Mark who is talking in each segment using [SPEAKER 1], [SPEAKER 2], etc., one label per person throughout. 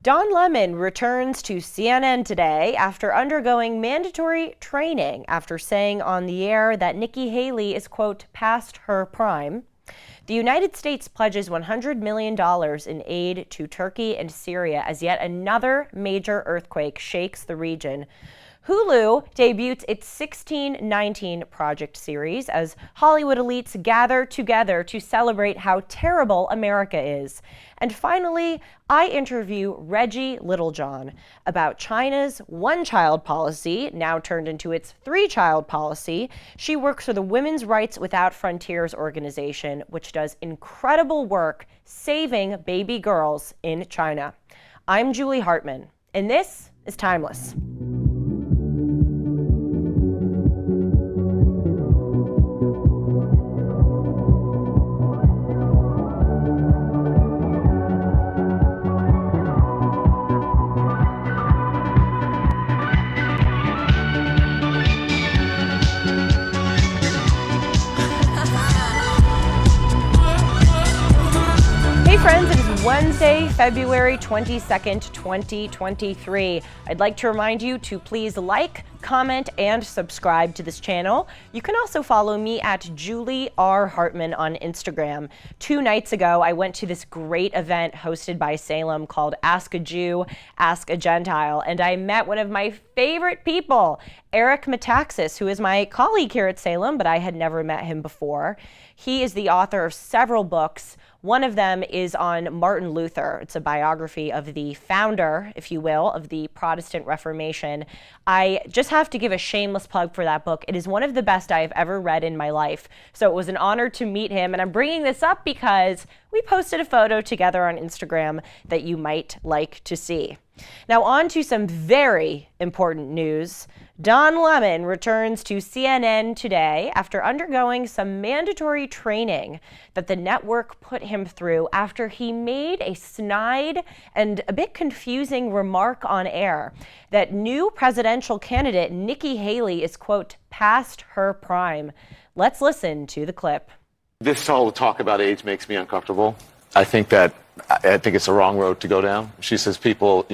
[SPEAKER 1] Don Lemon returns to CNN today after undergoing mandatory training after saying on the air that Nikki Haley is, quote, past her prime. The United States pledges $100 million in aid to Turkey and Syria as yet another major earthquake shakes the region. Hulu debuts its 1619 Project series as Hollywood elites gather together to celebrate how terrible America is. And finally, I interview Reggie Littlejohn about China's one-child policy, now turned into its three-child policy. She works for the Women's Rights Without Frontiers organization, which does incredible work saving baby girls in China. I'm Julie Hartman, and this is Timeless. Friends, it is Wednesday, February 22nd, 2023. I'd like to remind you to please like, comment, and subscribe to this channel. You can also follow me at Julie R. Hartman on Instagram. 2 nights ago, I went to this great event hosted by Salem called Ask a Jew, Ask a Gentile, and I met one of my favorite people, Eric Metaxas, who is my colleague here at Salem, but I had never met him before. He is the author of several books. One of them is on Martin Luther. It's a biography of the founder, if you will, of the Protestant Reformation. I just have to give a shameless plug for that book. It is one of the best I have ever read in my life. So it was an honor to meet him. And I'm bringing this up because we posted a photo together on Instagram that you might like to see. Now on to some very important news. Don Lemon returns to CNN today after undergoing some mandatory training that the network put him through after he made a snide and a bit confusing remark on air that new presidential candidate Nikki Haley is, quote, past her prime. Let's listen to the clip.
[SPEAKER 2] This whole talk about age makes me uncomfortable. I think it's the wrong road to go down. She says people,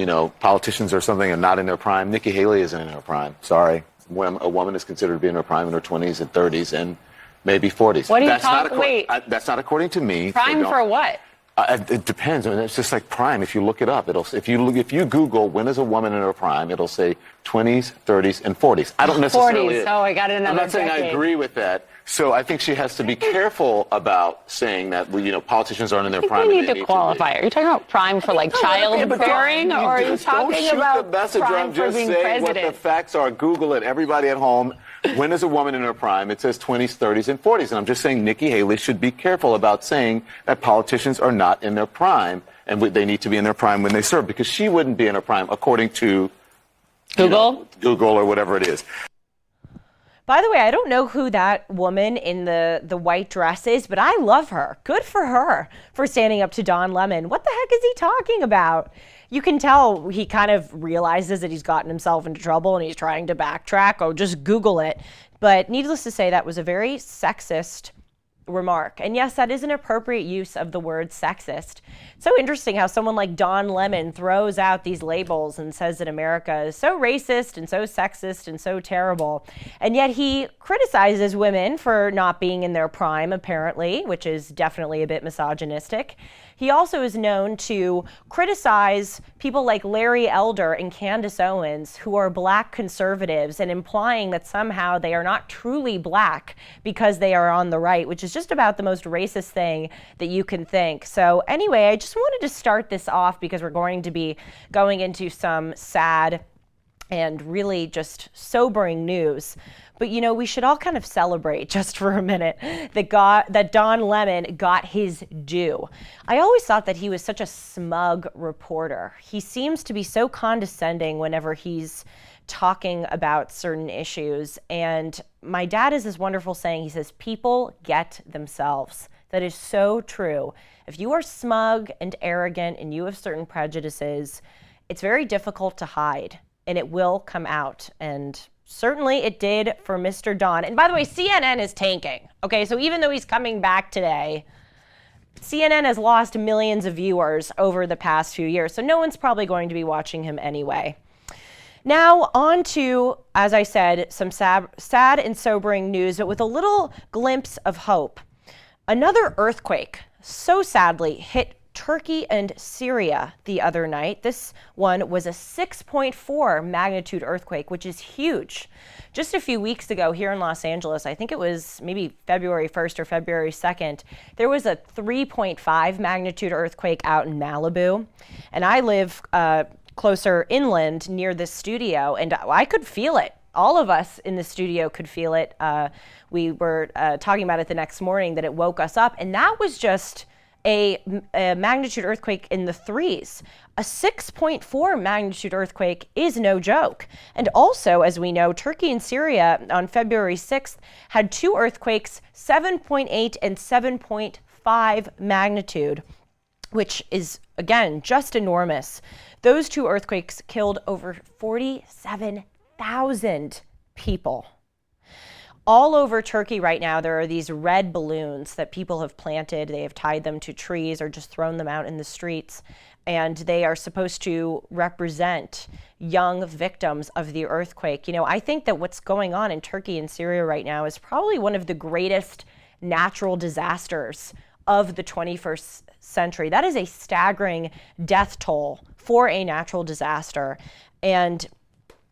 [SPEAKER 2] politicians or something are not in their prime. Nikki Haley isn't in her prime. Sorry. When a woman is considered to be in her prime in her 20s and 30s and maybe 40s.
[SPEAKER 3] What are you talking? Wait.
[SPEAKER 2] That's not according to me.
[SPEAKER 3] Prime for what?
[SPEAKER 2] It depends. I mean, it's just like prime. If you look it up, if you Google when is a woman in her prime, it'll say 20s, 30s, and 40s. I don't necessarily.
[SPEAKER 3] 40s. Oh, I got another.
[SPEAKER 2] I'm not saying
[SPEAKER 3] decade.
[SPEAKER 2] I agree with that. So I think she has to be careful about saying that politicians aren't in their prime.
[SPEAKER 3] We need to qualify. Are you talking about prime for like childbearing, or are you talking about prime for being president?
[SPEAKER 2] What the facts are. Google it. Everybody at home. When is a woman in her prime? It says 20s, 30s, and 40s. And I'm just saying Nikki Haley should be careful about saying that politicians are not in their prime and they need to be in their prime when they serve, because she wouldn't be in her prime according to Google or whatever it is.
[SPEAKER 1] By the way, I don't know who that woman in the white dress is, but I love her. Good for her for standing up to Don Lemon. What the heck is he talking about? You can tell he kind of realizes that he's gotten himself into trouble and he's trying to backtrack. Oh, just Google it. But needless to say, that was a very sexist remark. And yes, that is an appropriate use of the word sexist. It's so interesting how someone like Don Lemon throws out these labels and says that America is so racist and so sexist and so terrible. And yet he criticizes women for not being in their prime, apparently, which is definitely a bit misogynistic. He also is known to criticize people like Larry Elder and Candace Owens, who are black conservatives, and implying that somehow they are not truly black because they are on the right, which is just about the most racist thing that you can think. So anyway, I just wanted to start this off because we're going to be going into some sad and really just sobering news. But we should all kind of celebrate just for a minute that Don Lemon got his due. I always thought that he was such a smug reporter. He seems to be so condescending whenever he's talking about certain issues. And my dad has this wonderful saying. He says, people get themselves. That is so true. If you are smug and arrogant and you have certain prejudices, it's very difficult to hide, and it will come out. And certainly it did for Mr. Don. And by the way, CNN is tanking. Okay, so even though he's coming back today, CNN has lost millions of viewers over the past few years, so no one's probably going to be watching him anyway. Now on to, as I said, some sad and sobering news, but with a little glimpse of hope. Another earthquake so sadly hit Turkey and Syria the other night. This one was a 6.4 magnitude earthquake, which is huge. Just a few weeks ago here in Los Angeles, I think it was maybe February 1st or February 2nd, there was a 3.5 magnitude earthquake out in Malibu. And I live closer inland near this studio, and I could feel it. All of us in the studio could feel it. We were talking about it the next morning that it woke us up, and that was just a magnitude earthquake in the threes. A 6.4 magnitude earthquake is no joke. And also, as we know, Turkey and Syria on February 6th had two earthquakes, 7.8 and 7.5 magnitude, which is, again, just enormous. Those two earthquakes killed over 47,000 people. All over Turkey right now, there are these red balloons that people have planted. They have tied them to trees or just thrown them out in the streets. And they are supposed to represent young victims of the earthquake. You know, I think that what's going on in Turkey and Syria right now is probably one of the greatest natural disasters of the 21st century. That is a staggering death toll for a natural disaster. And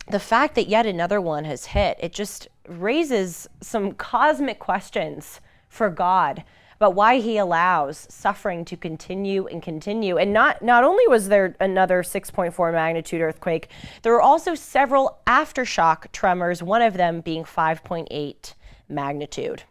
[SPEAKER 1] the fact that yet another one has hit, it just raises some cosmic questions for God about why he allows suffering to continue and continue. And not only was there another 6.4 magnitude earthquake, there were also several aftershock tremors, one of them being 5.8 magnitude.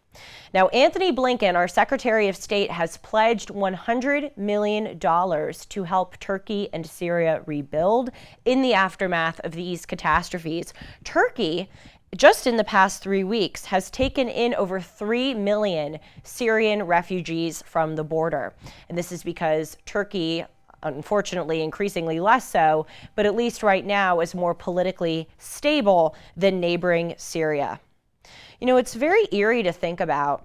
[SPEAKER 1] Now, Anthony Blinken, our Secretary of State, has pledged $100 million to help Turkey and Syria rebuild in the aftermath of these catastrophes. Turkey, just in the past 3 weeks, has taken in over 3 million Syrian refugees from the border. And this is because Turkey, unfortunately, increasingly less so, but at least right now is more politically stable than neighboring Syria. You know, it's very eerie to think about,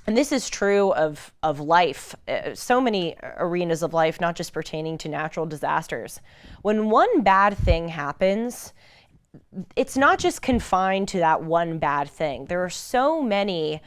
[SPEAKER 1] and this is true of life, so many arenas of life, not just pertaining to natural disasters. When one bad thing happens, it's not just confined to that one bad thing. There are so many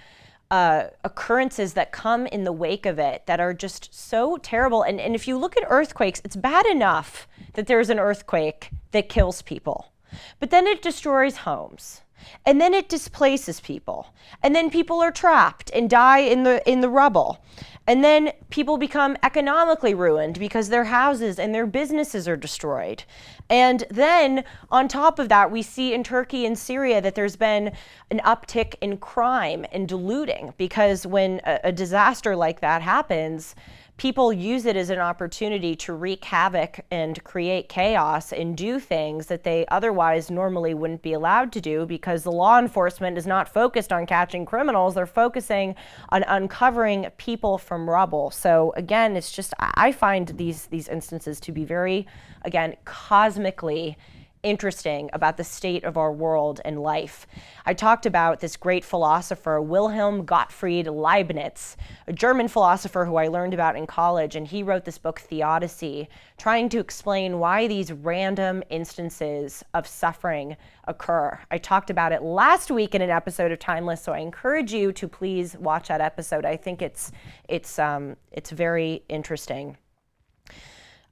[SPEAKER 1] occurrences that come in the wake of it that are just so terrible. And if you look at earthquakes, it's bad enough that there's an earthquake that kills people, but then it destroys homes. And then it displaces people. And then people are trapped and die in the rubble. And then people become economically ruined because their houses and their businesses are destroyed. And then on top of that, we see in Turkey and Syria that there's been an uptick in crime and looting, because when a disaster like that happens, people use it as an opportunity to wreak havoc and create chaos and do things that they otherwise normally wouldn't be allowed to do, because the law enforcement is not focused on catching criminals. They're focusing on uncovering people from rubble. So again, it's just, I find these instances to be very, again, cosmically interesting about the state of our world and life. I talked about this great philosopher, Wilhelm Gottfried Leibniz, a German philosopher who I learned about in college, and he wrote this book, Theodicy, trying to explain why these random instances of suffering occur. I talked about it last week in an episode of Timeless, so I encourage you to please watch that episode. I think it's very interesting.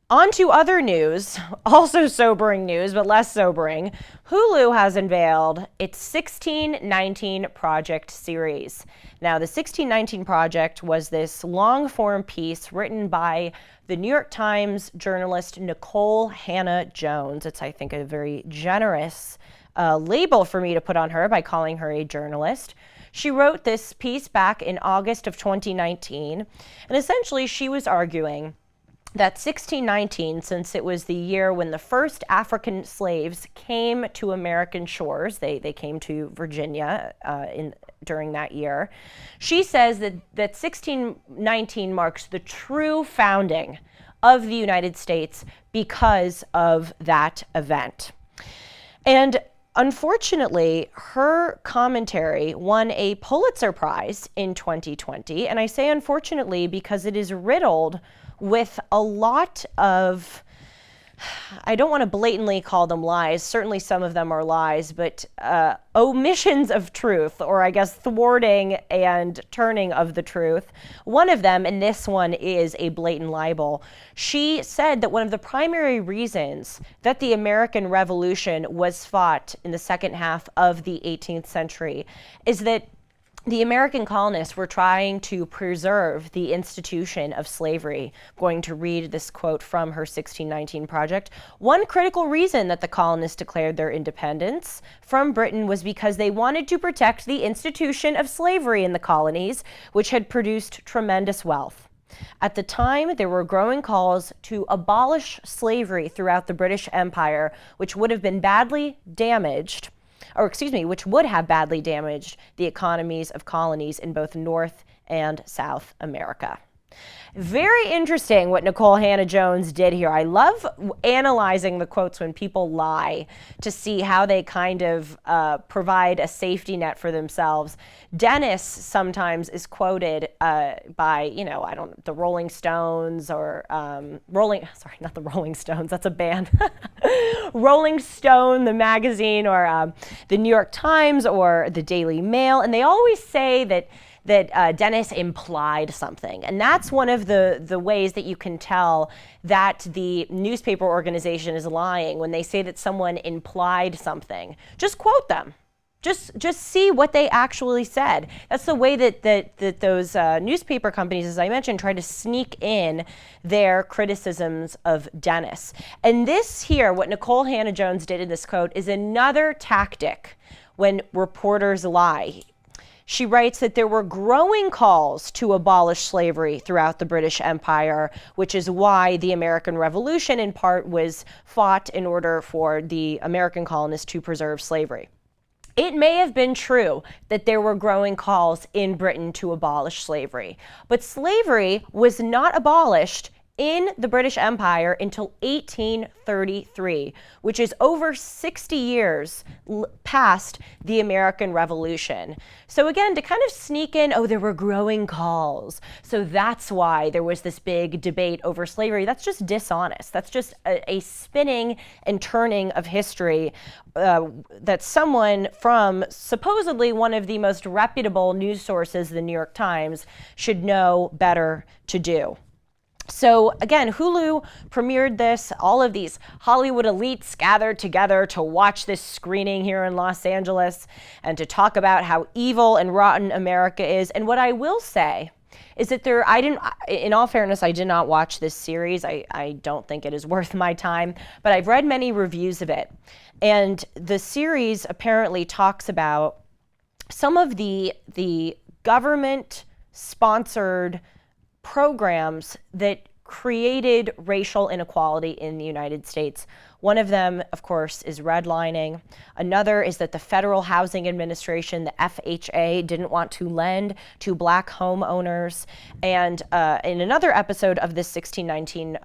[SPEAKER 1] On to other news, also sobering news, but less sobering. Hulu has unveiled its 1619 Project series. Now, the 1619 Project was this long-form piece written by the New York Times journalist Nicole Hannah Jones. It's, I think, a very generous label for me to put on her by calling her a journalist. She wrote this piece back in August of 2019, and essentially she was arguing that 1619, since it was the year when the first African slaves came to American shores, they came to Virginia during that year, she says that 1619 marks the true founding of the United States because of that event. And unfortunately, her commentary won a Pulitzer Prize in 2020. And I say unfortunately because it is riddled with a lot of, I don't want to blatantly call them lies. Certainly some of them are lies, but omissions of truth, or I guess thwarting and turning of the truth. One of them, and this one is a blatant libel. She said that one of the primary reasons that the American Revolution was fought in the second half of the 18th century is that the American colonists were trying to preserve the institution of slavery. I'm going to read this quote from her 1619 project. One critical reason that the colonists declared their independence from Britain was because they wanted to protect the institution of slavery in the colonies, which had produced tremendous wealth. At the time, there were growing calls to abolish slavery throughout the British Empire, which would have been which would have badly damaged the economies of colonies in both North and South America. Very interesting what Nikole Hannah-Jones did here. I love analyzing the quotes when people lie to see how they kind of provide a safety net for themselves. Dennis sometimes is quoted by, the Rolling Stones or not the Rolling Stones, that's a band. Rolling Stone, the magazine, or the New York Times or the Daily Mail, and they always say that Dennis implied something. And that's one of the ways that you can tell that the newspaper organization is lying when they say that someone implied something. Just quote them. Just see what they actually said. That's the way that those newspaper companies, as I mentioned, try to sneak in their criticisms of Dennis. And this here, what Nikole Hannah-Jones did in this quote, is another tactic when reporters lie. She writes that there were growing calls to abolish slavery throughout the British Empire, which is why the American Revolution in part was fought in order for the American colonists to preserve slavery. It may have been true that there were growing calls in Britain to abolish slavery, but slavery was not abolished in the British Empire until 1833, which is over 60 years past the American Revolution. So again, to kind of sneak in, there were growing calls, so that's why there was this big debate over slavery. That's just dishonest. That's just a spinning and turning of history that someone from supposedly one of the most reputable news sources, the New York Times, should know better to do. So again, Hulu premiered this. All of these Hollywood elites gathered together to watch this screening here in Los Angeles and to talk about how evil and rotten America is. And what I will say is that in all fairness, I did not watch this series. I don't think it is worth my time, but I've read many reviews of it. And the series apparently talks about some of the government-sponsored programs that created racial inequality in the United States. One of them, of course, is redlining. Another is that the Federal Housing Administration, the FHA, didn't want to lend to black homeowners. And in another episode of this 1619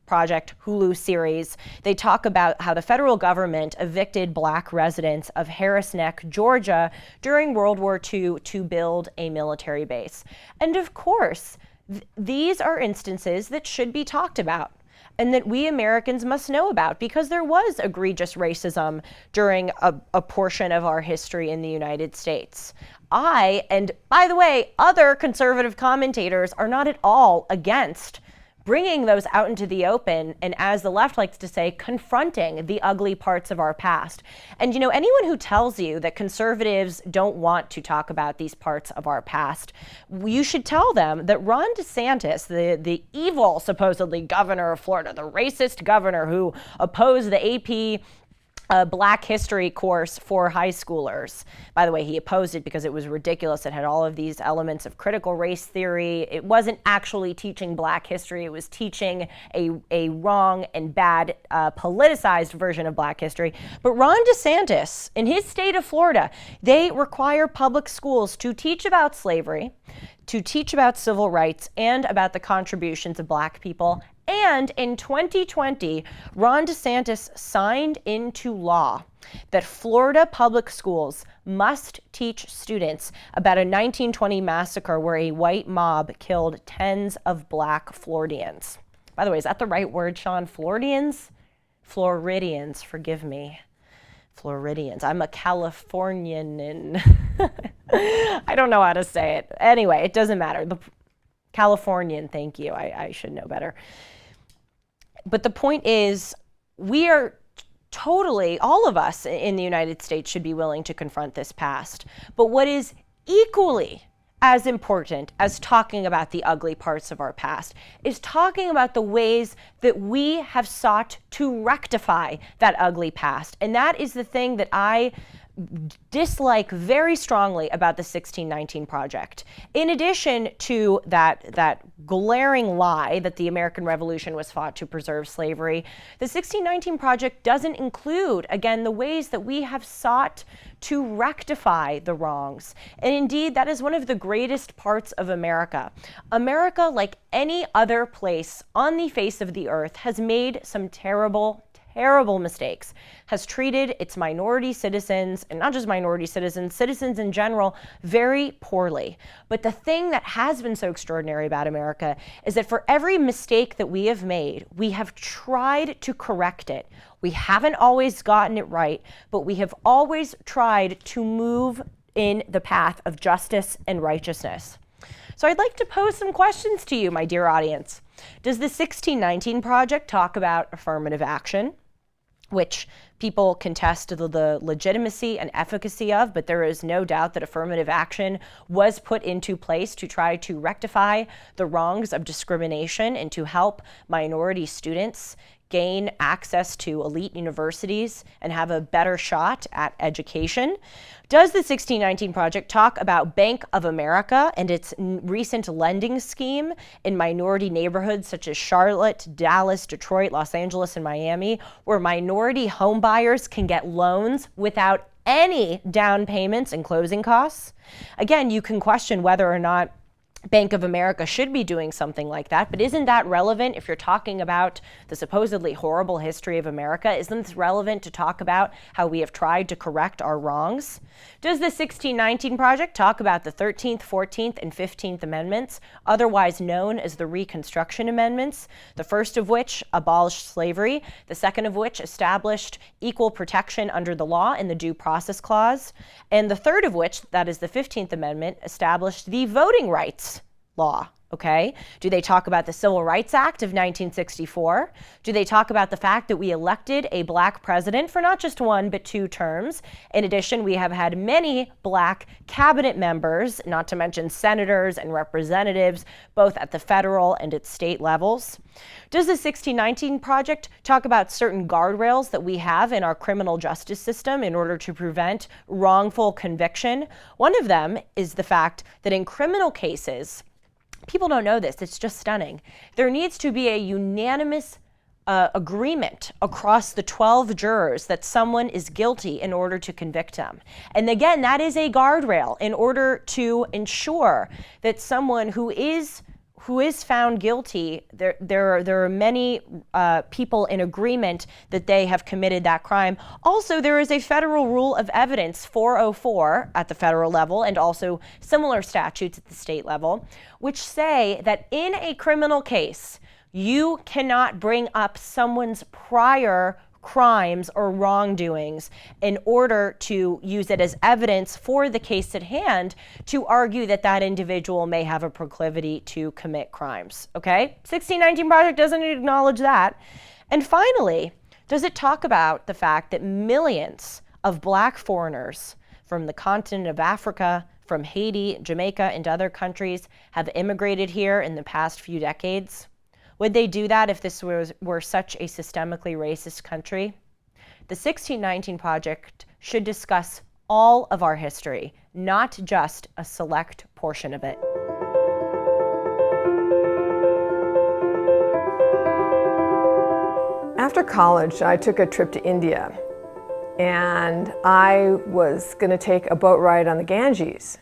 [SPEAKER 1] Project Hulu series, they talk about how the federal government evicted black residents of Harris Neck, Georgia, during World War II to build a military base. And of course, these are instances that should be talked about and that we Americans must know about because there was egregious racism during a portion of our history in the United States. And by the way, other conservative commentators are not at all against bringing those out into the open and, as the left likes to say, confronting the ugly parts of our past. And anyone who tells you that conservatives don't want to talk about these parts of our past, you should tell them that Ron DeSantis, the evil, supposedly, governor of Florida, the racist governor who opposed the AP Black History course for high schoolers. By the way, he opposed it because it was ridiculous. It had all of these elements of critical race theory. It wasn't actually teaching Black history. It was teaching a wrong and bad politicized version of Black history. But Ron DeSantis, in his state of Florida, they require public schools to teach about slavery, to teach about civil rights, and about the contributions of Black people And in 2020, Ron DeSantis signed into law that Florida public schools must teach students about a 1920 massacre where a white mob killed tens of black Floridians. By the way, is that the right word, Sean? Floridians? Floridians, forgive me. Floridians. I'm a Californian and I don't know how to say it. Anyway, it doesn't matter. The Californian, thank you. I should know better. But the point is, we are totally, all of us in the United States should be willing to confront this past. But what is equally as important as talking about the ugly parts of our past is talking about the ways that we have sought to rectify that ugly past. And that is the thing that I dislike very strongly about the 1619 Project. In addition to that glaring lie that the American Revolution was fought to preserve slavery, the 1619 Project doesn't include, again, the ways that we have sought to rectify the wrongs. And indeed, that is one of the greatest parts of America. America, like any other place on the face of the earth, has made some terrible mistakes, has treated its minority citizens, and not just minority citizens, citizens in general, very poorly. But the thing that has been so extraordinary about America is that for every mistake that we have made, we have tried to correct it. We haven't always gotten it right, but we have always tried to move in the path of justice and righteousness. So I'd like to pose some questions to you, my dear audience. Does the 1619 Project talk about affirmative action, which people contest the legitimacy and efficacy of, but there is no doubt that affirmative action was put into place to try to rectify the wrongs of discrimination and to help minority students gain access to elite universities and have a better shot at education? Does the 1619 Project talk about Bank of America and its recent lending scheme in minority neighborhoods such as Charlotte, Dallas, Detroit, Los Angeles, and Miami, where minority home buyers can get loans without any down payments and closing costs? Again, you can question whether or not Bank of America should be doing something like that, but isn't that relevant if you're talking about the supposedly horrible history of America? Isn't this relevant to talk about how we have tried to correct our wrongs? Does the 1619 Project talk about the 13th, 14th, and 15th Amendments, otherwise known as the Reconstruction Amendments, the first of which abolished slavery, the second of which established equal protection under the law in the Due Process Clause, and the third of which, that is the 15th Amendment, established the voting rights law? Okay. Do they talk about the Civil Rights Act of 1964? Do they talk about the fact that we elected a black president for not just one, but 2 terms? In addition, we have had many black cabinet members, not to mention senators and representatives, both at the federal and at state levels. Does the 1619 Project talk about certain guardrails that we have in our criminal justice system in order to prevent wrongful conviction? One of them is the fact that in criminal cases, people don't know this, it's just stunning, there needs to be a unanimous agreement across the 12 jurors that someone is guilty in order to convict them. And again, that is a guardrail in order to ensure that someone who is found guilty, there are many people in agreement that they have committed that crime. Also, there is a federal rule of evidence 404 at the federal level and also similar statutes at the state level, which say that in a criminal case, you cannot bring up someone's prior crimes or wrongdoings in order to use it as evidence for the case at hand to argue that that individual may have a proclivity to commit crimes. Okay? 1619 Project doesn't acknowledge that. And finally, does it talk about the fact that millions of black foreigners from the continent of Africa, from Haiti, Jamaica, and other countries have immigrated here in the past few decades? Would they do that if this were such a systemically racist country? The 1619 Project should discuss all of our history, not just a select portion of it.
[SPEAKER 4] After college, I took a trip to India, and I was going to take a boat ride on the Ganges.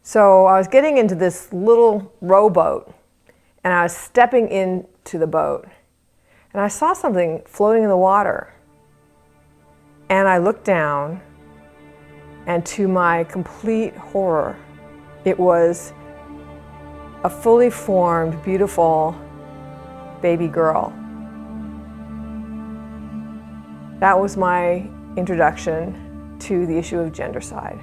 [SPEAKER 4] So I was getting into this little rowboat, and I was stepping in to the boat, and I saw something floating in the water. And I looked down, and to my complete horror, it was a fully formed, beautiful baby girl. That was my introduction to the issue of gendercide.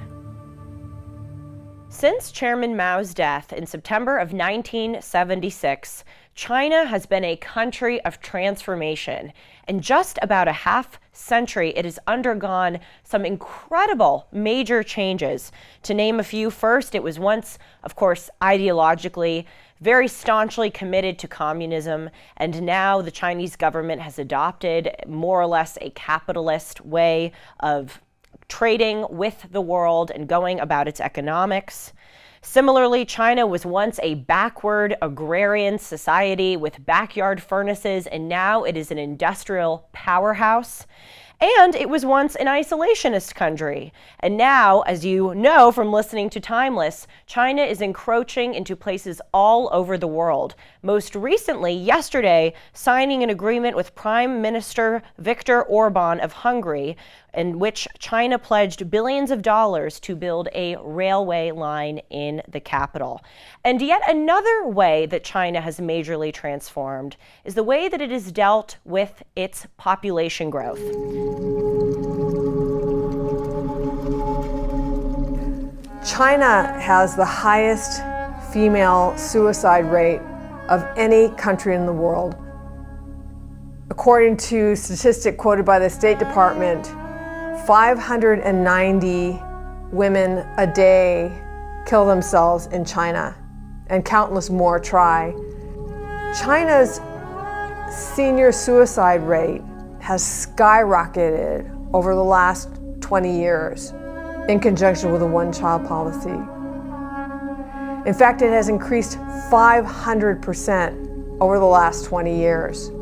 [SPEAKER 1] Since Chairman Mao's death in September of 1976, China has been a country of transformation. In just about a half century, it has undergone some incredible major changes. To name a few, first, it was once, of course, ideologically very staunchly committed to communism, and now the Chinese government has adopted more or less a capitalist way of trading with the world and going about its economics. Similarly, China was once a backward agrarian society with backyard furnaces, and now it is an industrial powerhouse. And it was once an isolationist country. And now, as you know from listening to Timeless, China is encroaching into places all over the world. Most recently, yesterday, signing an agreement with Prime Minister Viktor Orban of Hungary, in which China pledged billions of dollars to build a railway line in the capital. And yet another way that China has majorly transformed is the way that it has dealt with its population growth.
[SPEAKER 4] China has the highest female suicide rate of any country in the world. According to a statistic quoted by the State Department, 590 women a day kill themselves in China, and countless more try. China's senior suicide rate has skyrocketed over the last 20 years in conjunction with a one-child policy. In fact, it has increased 500% over the last 20 years.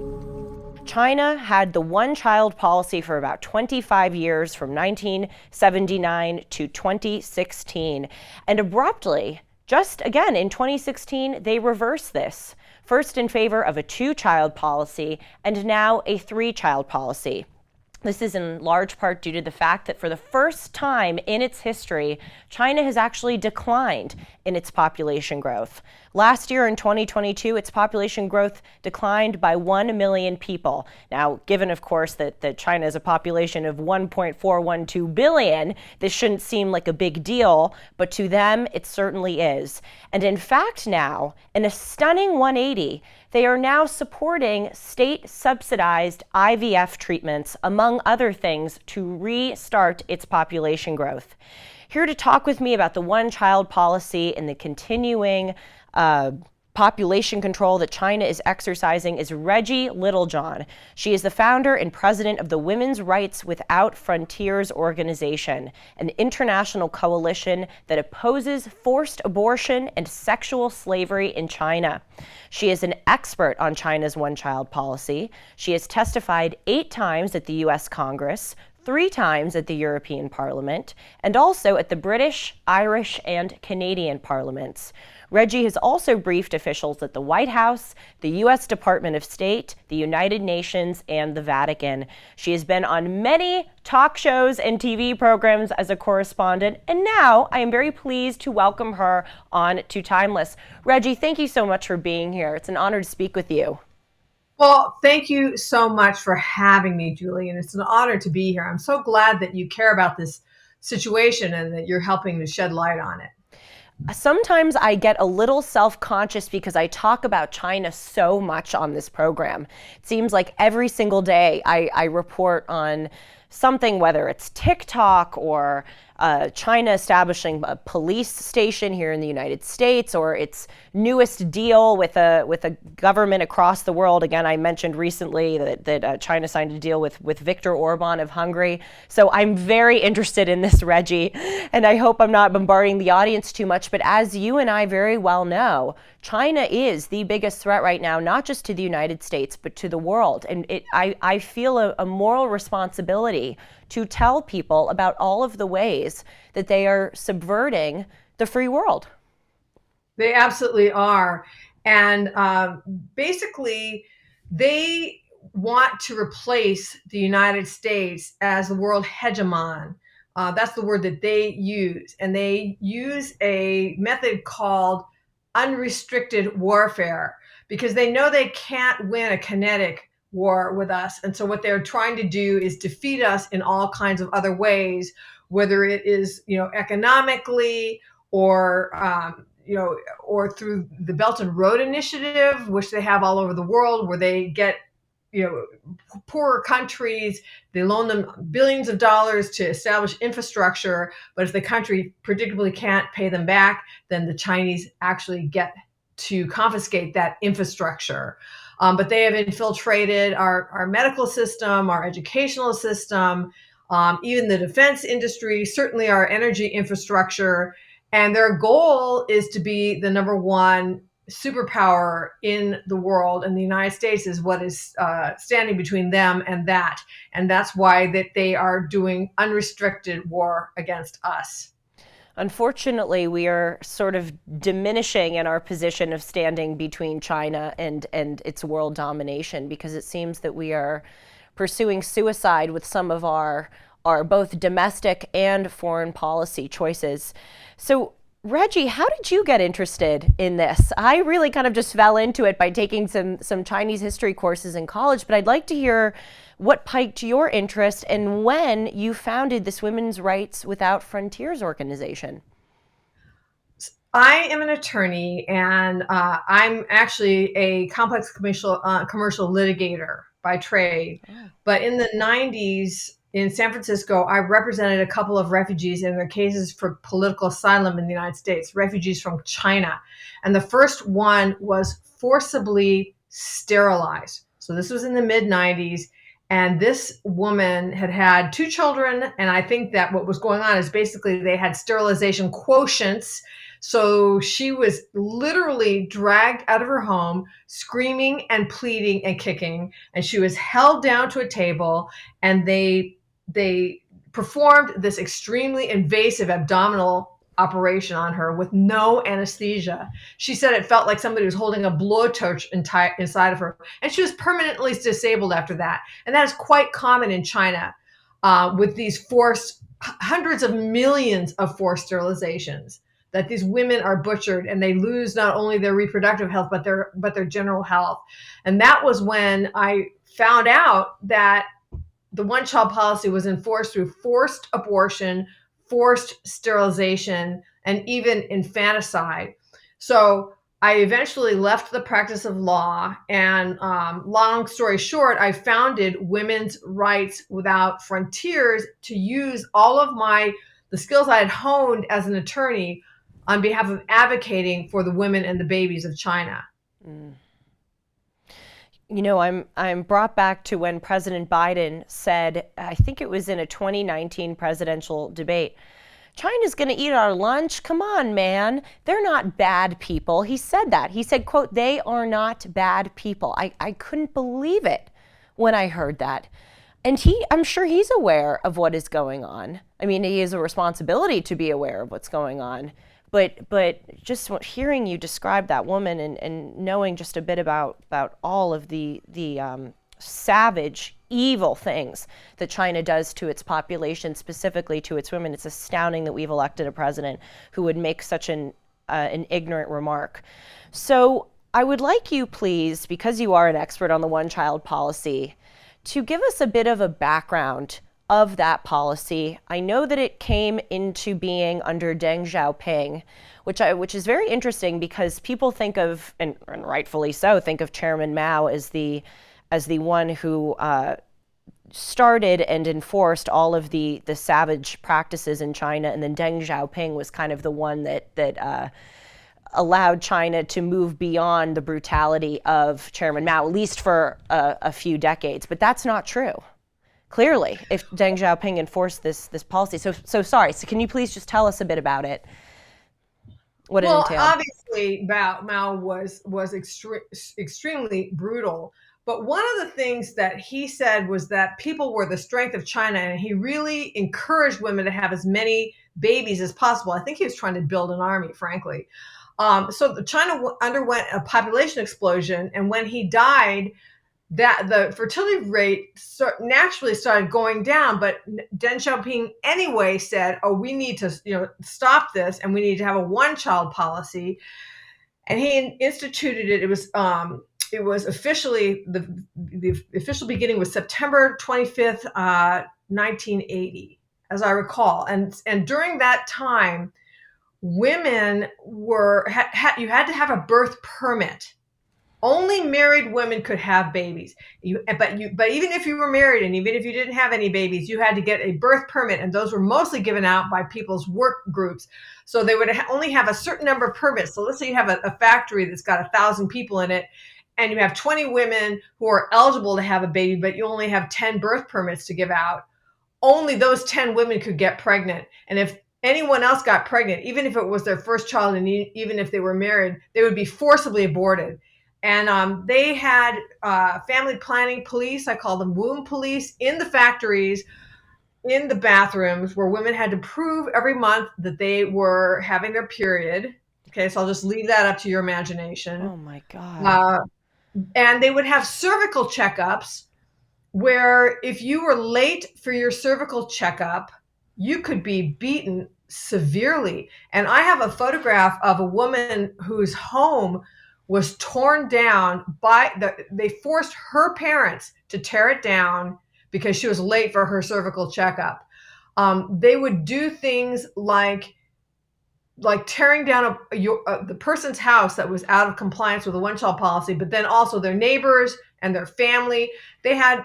[SPEAKER 1] China had the one-child policy for about 25 years, from 1979 to 2016. And abruptly, just again in 2016, they reversed this. First in favor of a two-child policy, and now a three-child policy. This is in large part due to the fact that for the first time in its history, China has actually declined in its population growth. Last year in 2022, its population growth declined by 1 million people. Now, given, of course, that China has a population of 1.412 billion, this shouldn't seem like a big deal, but to them, it certainly is. And in fact now, in a stunning 180, they are now supporting state-subsidized IVF treatments, among other things, to restart its population growth. Here to talk with me about the one-child policy and the continuing population control that China is exercising is Reggie Littlejohn. She is the founder and president of the Women's Rights Without Frontiers organization, an international coalition that opposes forced abortion and sexual slavery in China. She is an expert on China's one-child policy. She has testified 8 times at the U.S. Congress, 3 times at the European Parliament, and also at the British, Irish, and Canadian parliaments. Reggie has also briefed officials at the White House, the U.S. Department of State, the United Nations, and the Vatican. She has been on many talk shows and TV programs as a correspondent, and now I am very pleased to welcome her on to Timeless. Reggie, thank you so much for being here. It's an honor to speak with you.
[SPEAKER 4] Well, thank you so much for having me, Julie, and it's an honor to be here. I'm so glad that you care about this situation and that you're helping to shed light on it.
[SPEAKER 1] Sometimes I get a little self-conscious because I talk about China so much on this program. It seems like every single day I report on something, whether it's TikTok or China establishing a police station here in the United States, or its newest deal with a government across the world. Again, I mentioned recently that China signed a deal with Viktor Orban of Hungary. So I'm very interested in this, Reggie, and I hope I'm not bombarding the audience too much. But as you and I very well know, China is the biggest threat right now, not just to the United States, but to the world. And I feel a moral responsibility to tell people about all of the ways that they are subverting the free world.
[SPEAKER 4] They absolutely are. And basically, they want to replace the United States as the world hegemon. That's the word that they use. And they use a method called unrestricted warfare because they know they can't win a kinetic war with us. And so what they're trying to do is defeat us in all kinds of other ways, whether it is, economically or, or through the Belt and Road Initiative, which they have all over the world, where they get, poorer countries, they loan them billions of dollars to establish infrastructure. But if the country predictably can't pay them back, then the Chinese actually get to confiscate that infrastructure. But they have infiltrated our medical system, our educational system, even the defense industry, certainly our energy infrastructure. And their goal is to be the number one superpower in the world, and the United States is what is standing between them and that. And that's why that they are doing unrestricted war against us.
[SPEAKER 1] Unfortunately, we are sort of diminishing in our position of standing between China and its world domination, because it seems that we are pursuing suicide with some of our both domestic and foreign policy choices. So, Reggie, how did you get interested in this? I really kind of just fell into it by taking some Chinese history courses in college, but I'd like to hear what piqued your interest and when you founded this Women's Rights Without Frontiers organization.
[SPEAKER 4] I am an attorney, and I'm actually a complex commercial litigator by trade. Oh. But in the 90s, in San Francisco, I represented a couple of refugees in their cases for political asylum in the United States, refugees from China. And the first one was forcibly sterilized. So this was in the mid-90s. And this woman had 2 children. And I think that what was going on is basically they had sterilization quotients. So she was literally dragged out of her home, screaming and pleading and kicking. And she was held down to a table, and they performed this extremely invasive abdominal operation on her with no anesthesia. She said it felt like somebody was holding a blowtorch inside of her. And she was permanently disabled after that. And that is quite common in China with these hundreds of millions of forced sterilizations, that these women are butchered and they lose not only their reproductive health, but their general health. And that was when I found out that the one-child policy was enforced through forced abortion, forced sterilization, and even infanticide. So I eventually left the practice of law, and long story short, I founded Women's Rights Without Frontiers to use all of the skills I had honed as an attorney on behalf of advocating for the women and the babies of China. Mm.
[SPEAKER 1] I'm brought back to when President Biden said, I think it was in a 2019 presidential debate, China's going to eat our lunch. Come on, man. They're not bad people. He said that. He said, quote, they are not bad people. I couldn't believe it when I heard that. And I'm sure he's aware of what is going on. I mean, he has a responsibility to be aware of what's going on. But just hearing you describe that woman and knowing just a bit about all of the savage, evil things that China does to its population, specifically to its women, it's astounding that we've elected a president who would make such an ignorant remark. So I would like you, please, because you are an expert on the one-child policy, to give us a bit of a background of that policy. I know that it came into being under Deng Xiaoping, which is very interesting because people think of, and rightfully so, think of Chairman Mao as the one who started and enforced all of the savage practices in China, and then Deng Xiaoping was kind of the one that allowed China to move beyond the brutality of Chairman Mao, at least for a few decades. But that's not true. Clearly, if Deng Xiaoping enforced this policy. So sorry. So can you please just tell us a bit about it? What it entailed?
[SPEAKER 4] Well, obviously, Mao was extremely brutal. But one of the things that he said was that people were the strength of China, and he really encouraged women to have as many babies as possible. I think he was trying to build an army, frankly. So China underwent a population explosion, and when he died, that the fertility rate naturally started going down. But Deng Xiaoping anyway said, "Oh, we need to, stop this, and we need to have a one-child policy." And he instituted it. It was officially the official beginning was September 25th, 1980, as I recall. And during that time, women you had to have a birth permit. Only married women could have babies. But even if you were married and even if you didn't have any babies, you had to get a birth permit, and those were mostly given out by people's work groups. So they would only have a certain number of permits. So let's say you have a factory that's got 1,000 people in it, and you have 20 women who are eligible to have a baby, but you only have 10 birth permits to give out. Only those 10 women could get pregnant. And if anyone else got pregnant, even if it was their first child and even if they were married, they would be forcibly aborted. And they had family planning police, I call them womb police, in the factories, in the bathrooms, where women had to prove every month that they were having their period. Okay, so I'll just leave that up to your imagination.
[SPEAKER 1] Oh my God.
[SPEAKER 4] And they would have cervical checkups where if you were late for your cervical checkup, you could be beaten severely. And I have a photograph of a woman whose home was torn down they forced her parents to tear it down because she was late for her cervical checkup. They would do things like tearing down the person's house that was out of compliance with the one-child policy, but then also their neighbors and their family. They had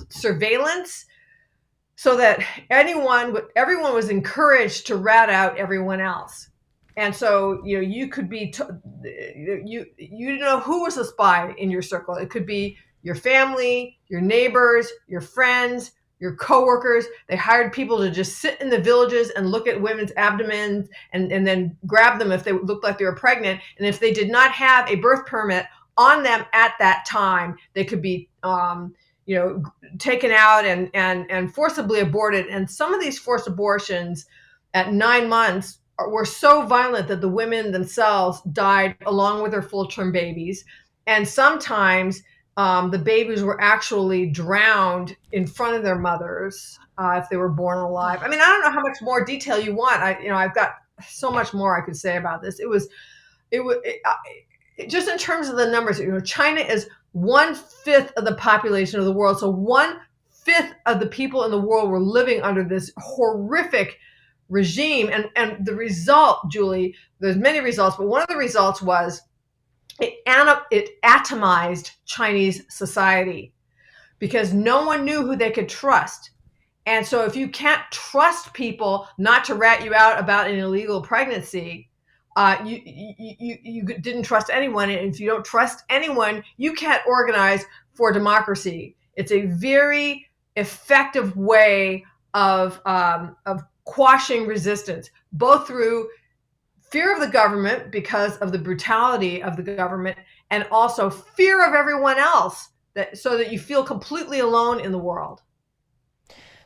[SPEAKER 4] surveillance so that everyone was encouraged to rat out everyone else. And so, you could be, you know who was a spy in your circle. It could be your family, your neighbors, your friends, your coworkers. They hired people to just sit in the villages and look at women's abdomens and then grab them if they looked like they were pregnant. And if they did not have a birth permit on them at that time, they could be, taken out and forcibly aborted. And some of these forced abortions at 9 months were so violent that the women themselves died along with their full-term babies. And sometimes the babies were actually drowned in front of their mothers if they were born alive. I mean, I don't know how much more detail you want. I've got so much more I could say about this. Just in terms of the numbers, China is 1/5 of the population of the world. So 1/5 of the people in the world were living under this horrific regime. And the result, Julie, there's many results, but one of the results was it atomized Chinese society because no one knew who they could trust. And so if you can't trust people not to rat you out about an illegal pregnancy, you didn't trust anyone. And if you don't trust anyone, you can't organize for democracy. It's a very effective way of quashing resistance, both through fear of the government because of the brutality of the government, and also fear of everyone else, so that you feel completely alone in the world.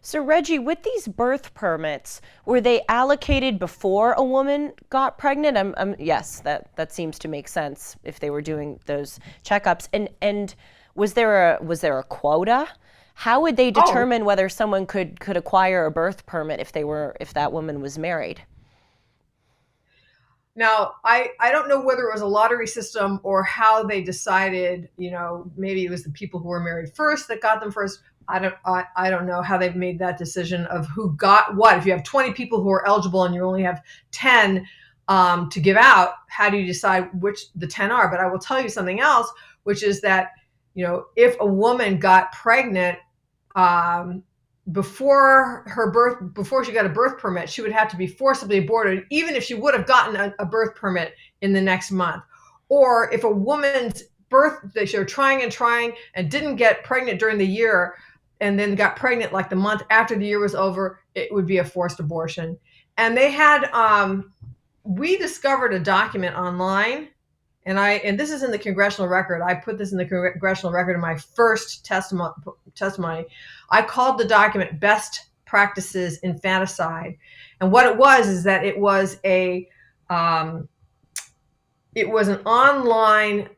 [SPEAKER 1] So Reggie, with these birth permits, were they allocated before a woman got pregnant? Yes, that seems to make sense if they were doing those checkups. And was there a quota? How would they determine whether someone could acquire a birth permit if that woman was married?
[SPEAKER 4] Now, I don't know whether it was a lottery system or how they decided, maybe it was the people who were married first that got them first. I don't know how they've made that decision of who got what. If you have 20 people who are eligible and you only have 10 to give out, how do you decide which the 10 are? But I will tell you something else, which is that, if a woman got pregnant before she got a birth permit, she would have to be forcibly aborted, even if she would have gotten a birth permit in the next month. Or if a woman's birth, that she were trying and didn't get pregnant during the year, and then got pregnant like the month after the year was over, it would be a forced abortion. And they had, we discovered a document online, and this is in the congressional record. I put this in the congressional record in my first testimony. I called the document Best Practices Infanticide. And what it was is that it was it was an online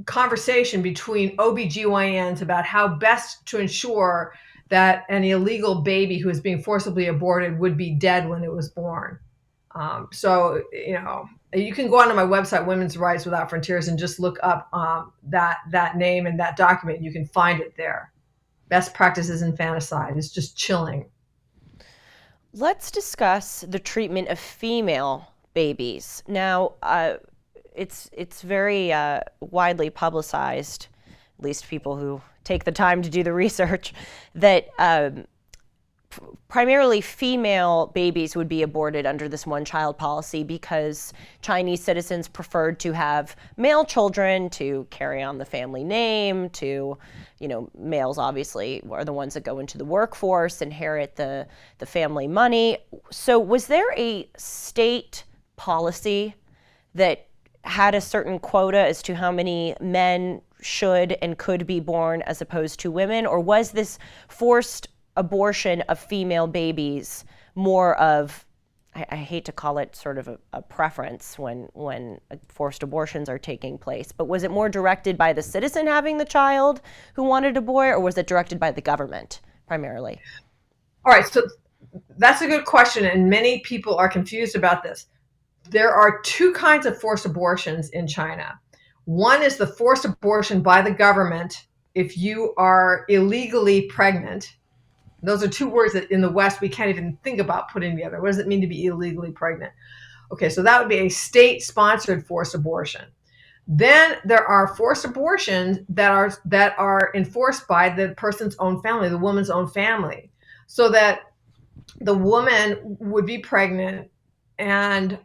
[SPEAKER 4] conversation between OBGYNs about how best to ensure that an illegal baby who is being forcibly aborted would be dead when it was born. So, you can go onto my website, Women's Rights Without Frontiers, and just look up that name and that document. You can find it there. Best practices infanticide. It's just chilling.
[SPEAKER 1] Let's discuss the treatment of female babies. Now, it's very widely publicized, at least people who take the time to do the research, that primarily female babies would be aborted under this one-child policy because Chinese citizens preferred to have male children to carry on the family name, to, males obviously are the ones that go into the workforce, inherit the family money. So was there a state policy that had a certain quota as to how many men should and could be born as opposed to women? Or was this forced abortion of female babies more of, I hate to call it sort of a preference when forced abortions are taking place, but was it more directed by the citizen having the child who wanted a boy, or was it directed by the government primarily?
[SPEAKER 4] All right, so that's a good question, and many people are confused about this. There are two kinds of forced abortions in China. One is the forced abortion by the government if you are illegally pregnant. Those are two words that in the West we can't even think about putting together. What does it mean to be illegally pregnant? Okay, so that would be a state-sponsored forced abortion. Then there are forced abortions that are enforced by the person's own family, the woman's own family, so that the woman would be pregnant. And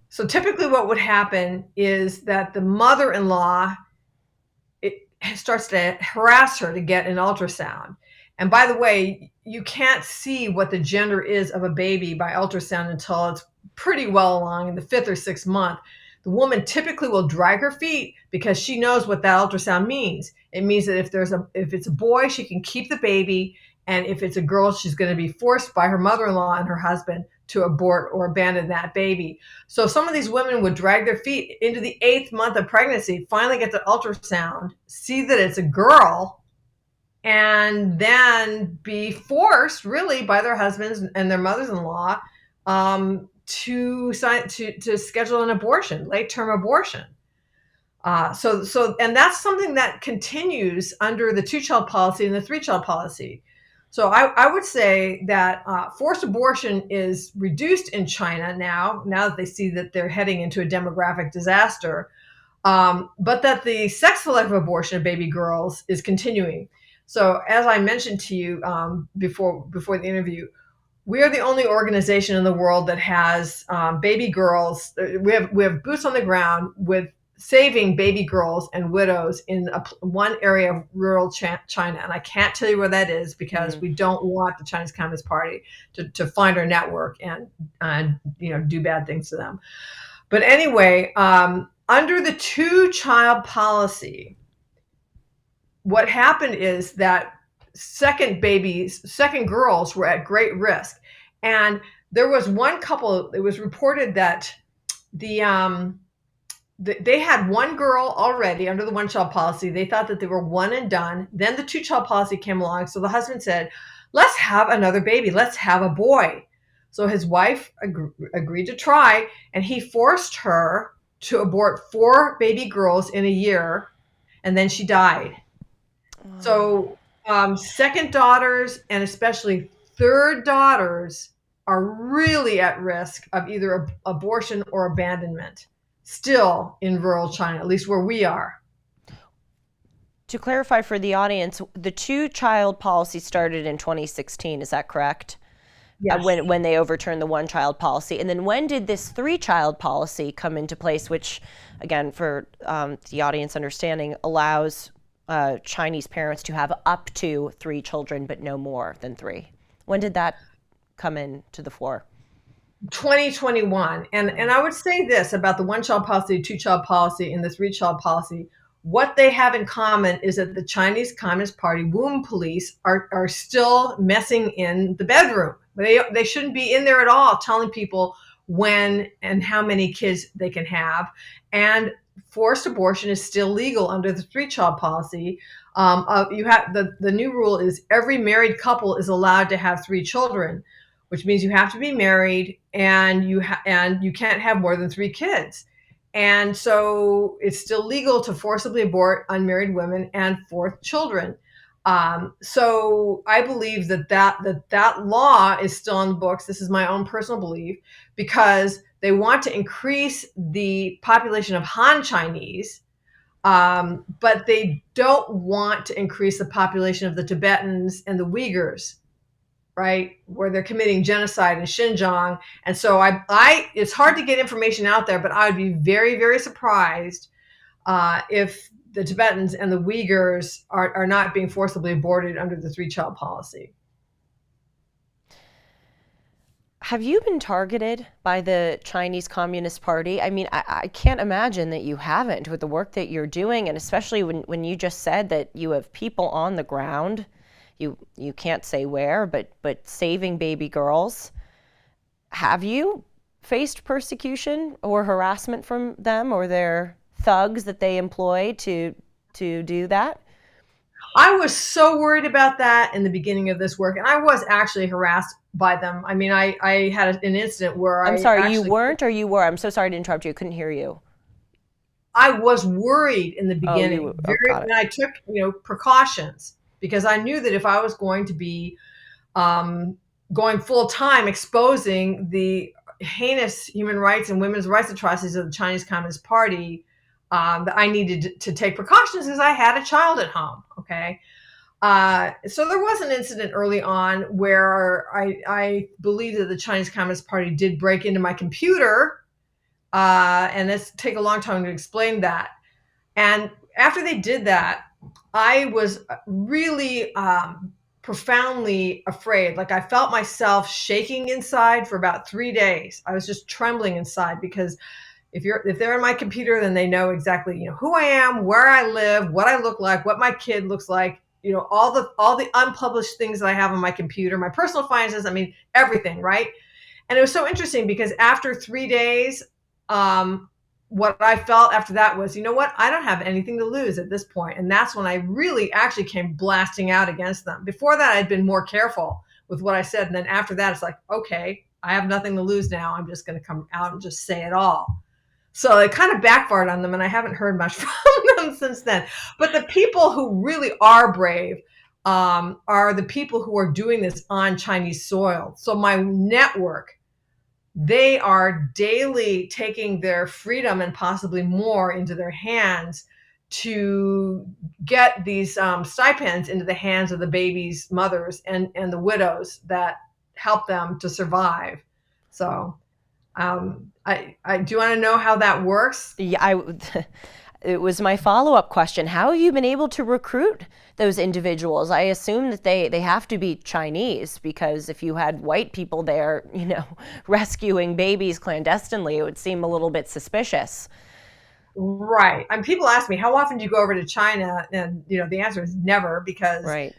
[SPEAKER 4] so typically what would happen is that the mother-in-law starts to harass her to get an ultrasound. And by the way, you can't see what the gender is of a baby by ultrasound until it's pretty well along in the 5th or 6th month. The woman typically will drag her feet because she knows what that ultrasound means. It means that if it's a boy, she can keep the baby. And if it's a girl, she's going to be forced by her mother-in-law and her husband to abort or abandon that baby. So some of these women would drag their feet into the 8th month of pregnancy, finally get the ultrasound, see that it's a girl, and then be forced really by their husbands and their mothers-in-law to schedule an abortion, late-term abortion. And that's something that continues under the 2-child policy and the 3-child policy. So I would say that forced abortion is reduced in China now that they see that they're heading into a demographic disaster, but that the sex-selective abortion of baby girls is continuing. So as I mentioned to you before the interview, we are the only organization in the world that has baby girls. We have boots on the ground with saving baby girls and widows in one area of rural China. And I can't tell you where that is because we don't want the Chinese Communist Party to find our network and do bad things to them. But anyway, under the 2-child policy, what happened is that second girls were at great risk. And there was one couple, it was reported that they had one girl already under the 1-child policy. They thought that they were one and done. Then the 2-child policy came along. So the husband said, let's have another baby. Let's have a boy. So his wife agreed to try, and he forced her to abort 4 baby girls in a year, and then she died. So second daughters and especially third daughters are really at risk of either abortion or abandonment still in rural China, at least where we are.
[SPEAKER 1] To clarify for the audience, the 2-child policy started in 2016, is that correct?
[SPEAKER 4] Yes.
[SPEAKER 1] When they overturned the 1-child policy. And then when did this 3-child policy come into place, which, again, for the audience understanding, allows Chinese parents to have up to 3 children, but no more than 3? When did that come into the fore?
[SPEAKER 4] 2021. And I would say this about the 1-child policy, 2-child policy, and the 3-child policy. What they have in common is that the Chinese Communist Party womb police are still messing in the bedroom. They shouldn't be in there at all telling people when and how many kids they can have. And forced abortion is still legal under the three-child policy. You have the new rule is every married couple is allowed to have 3 children, which means you have to be married and you can't have more than 3 kids. And so it's still legal to forcibly abort unmarried women and 4 children. So I believe that law is still in the books. This is my own personal belief, because they want to increase the population of Han Chinese, but they don't want to increase the population of the Tibetans and the Uyghurs, right, where they're committing genocide in Xinjiang. And so it's hard to get information out there, but I would be very, very surprised if the Tibetans and the Uyghurs are not being forcibly aborted under the three-child policy.
[SPEAKER 1] Have you been targeted by the Chinese Communist Party? I mean, I can't imagine that you haven't with the work that you're doing, and especially when you just said that you have people on the ground. You can't say where, but saving baby girls. Have you faced persecution or harassment from them or their thugs that they employ to do that?
[SPEAKER 4] I was so worried about that in the beginning of this work, and I was actually harassed by them. I mean, I had an incident where
[SPEAKER 1] I'm sorry, you weren't or you were? I'm so sorry to interrupt you. I couldn't hear you.
[SPEAKER 4] I was worried in the beginning. And I took, precautions, because I knew that if I was going to be going full time exposing the heinous human rights and women's rights atrocities of the Chinese Communist Party, that I needed to take precautions because I had a child at home. Okay. So there was an incident early on where I believe that the Chinese Communist Party did break into my computer, and it's take a long time to explain that. And after they did that, I was really profoundly afraid. Like, I felt myself shaking inside for about 3 days. I was just trembling inside, because if they're in my computer, then they know exactly, who I am, where I live, what I look like, what my kid looks like, all the unpublished things that I have on my computer, my personal finances, I mean, everything, right? And it was so interesting because after 3 days, what I felt after that was, you know what? I don't have anything to lose at this point. And that's when I really actually came blasting out against them. Before that, I'd been more careful with what I said. And then after that, it's like, okay, I have nothing to lose now. I'm just going to come out and just say it all. So it kind of backfired on them, and I haven't heard much from them since then. But the people who really are brave are the people who are doing this on Chinese soil. So my network, they are daily taking their freedom and possibly more into their hands to get these stipends into the hands of the babies' mothers and the widows that help them to survive. So I do want to know how that works.
[SPEAKER 1] Yeah, it was my follow-up question. How have you been able to recruit those individuals? I assume that they have to be Chinese, because if you had white people there, rescuing babies clandestinely, it would seem a little bit suspicious.
[SPEAKER 4] Right. And people ask me, how often do you go over to China? And, the answer is never, because
[SPEAKER 1] right.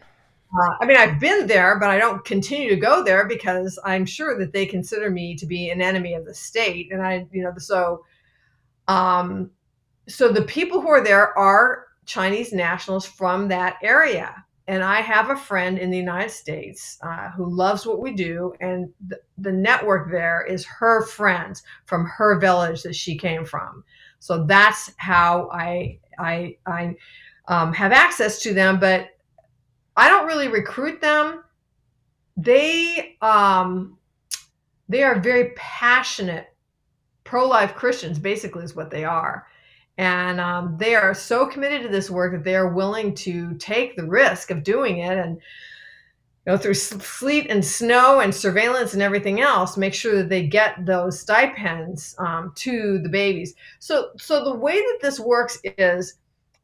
[SPEAKER 4] I've been there, but I don't continue to go there because I'm sure that they consider me to be an enemy of the state. And so the people who are there are Chinese nationals from that area. And I have a friend in the United States who loves what we do. And the network there is her friends from her village that she came from. So that's how I have access to them. But I don't really recruit them. They are very passionate pro-life Christians, basically, is what they are. And they are so committed to this work that they are willing to take the risk of doing it, and through sleet and snow and surveillance and everything else, make sure that they get those stipends to the babies. So the way that this works is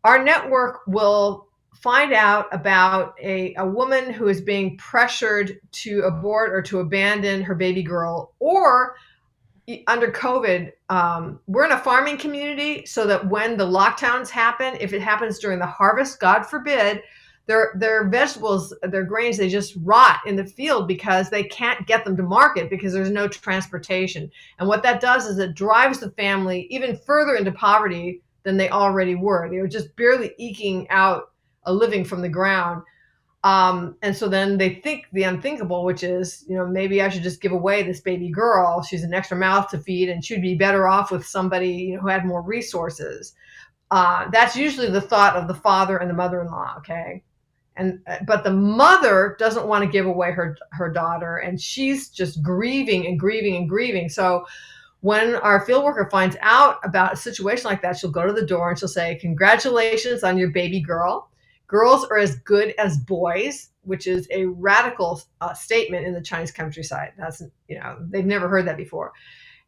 [SPEAKER 4] our network will find out about a woman who is being pressured to abort or to abandon her baby girl, or under COVID, we're in a farming community, so that when the lockdowns happen, if it happens during the harvest, God forbid, their vegetables, their grains, they just rot in the field because they can't get them to market because there's no transportation. And what that does is it drives the family even further into poverty than they already were. They were just barely eking out a living from the ground. And so then they think the unthinkable, which is, maybe I should just give away this baby girl. She's an extra mouth to feed, and she'd be better off with somebody, who had more resources. That's usually the thought of the father and the mother-in-law. Okay. But the mother doesn't want to give away her daughter, and she's just grieving and grieving and grieving. So when our field worker finds out about a situation like that, she'll go to the door and she'll say, "Congratulations on your baby girl. Girls are as good as boys," which is a radical statement in the Chinese countryside. That's, they've never heard that before.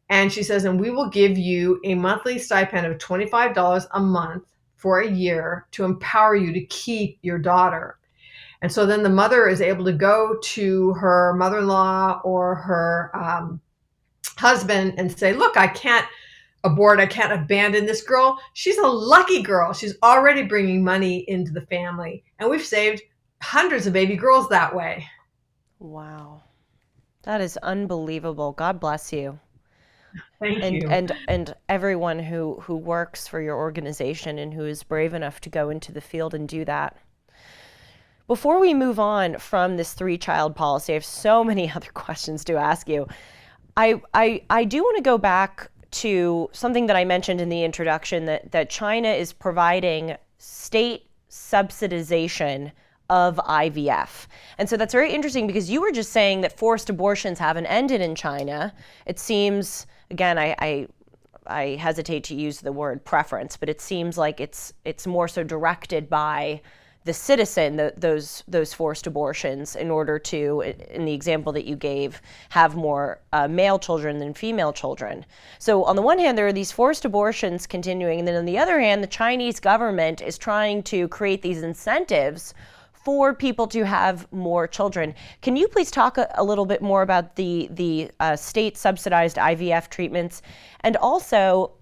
[SPEAKER 4] And she says, "And we will give you a monthly stipend of $25 a month for a year to empower you to keep your daughter." And so then the mother is able to go to her mother-in-law or her husband and say, "Look, I can't abort, I can't abandon this girl. She's a lucky girl. She's already bringing money into the family. And we've saved hundreds of baby girls that way."
[SPEAKER 1] Wow. That is unbelievable. God bless you.
[SPEAKER 4] Thank you.
[SPEAKER 1] And everyone who works for your organization and who is brave enough to go into the field and do that. Before we move on from this 3-child policy, I have so many other questions to ask you. I do want to go back to something that I mentioned in the introduction, that China is providing state subsidization of IVF. And so that's very interesting, because you were just saying that forced abortions haven't ended in China. It seems, again, I hesitate to use the word preference, but it seems like it's more so directed by the citizen, those forced abortions, in order to, in the example that you gave, have more male children than female children. So on the one hand, there are these forced abortions continuing, and then on the other hand, the Chinese government is trying to create these incentives for people to have more children. Can you please talk a little bit more about the state subsidized IVF treatments? And also,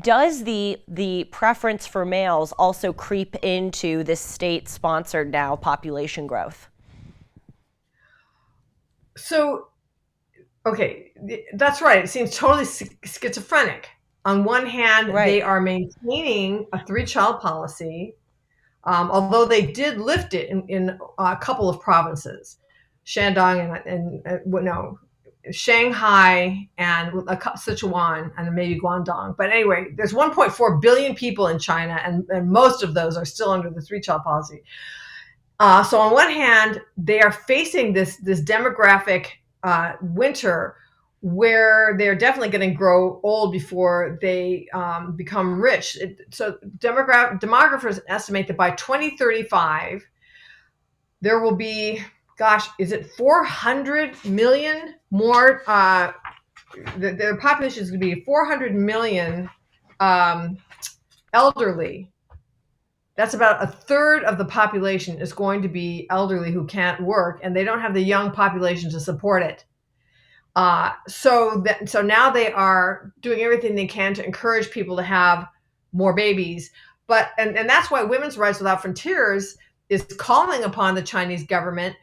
[SPEAKER 1] does the preference for males also creep into this state-sponsored now population growth?
[SPEAKER 4] So, okay, that's right. It seems totally schizophrenic. On one hand,
[SPEAKER 1] Right.
[SPEAKER 4] They are maintaining a 3-child policy, although they did lift it in a couple of provinces, Shandong and Shanghai and Sichuan and maybe Guangdong. But anyway, there's 1.4 billion people in China, and most of those are still under the 3-child policy. So on one hand, they are facing this demographic winter where they're definitely going to grow old before they become rich. So demographers estimate that by 2035, there will be, is it 400 million more? Their population is going to be 400 million elderly. That's about a third of the population is going to be elderly who can't work, and they don't have the young population to support it. So now they are doing everything they can to encourage people to have more babies. And that's why Women's Rights Without Frontiers is calling upon the Chinese government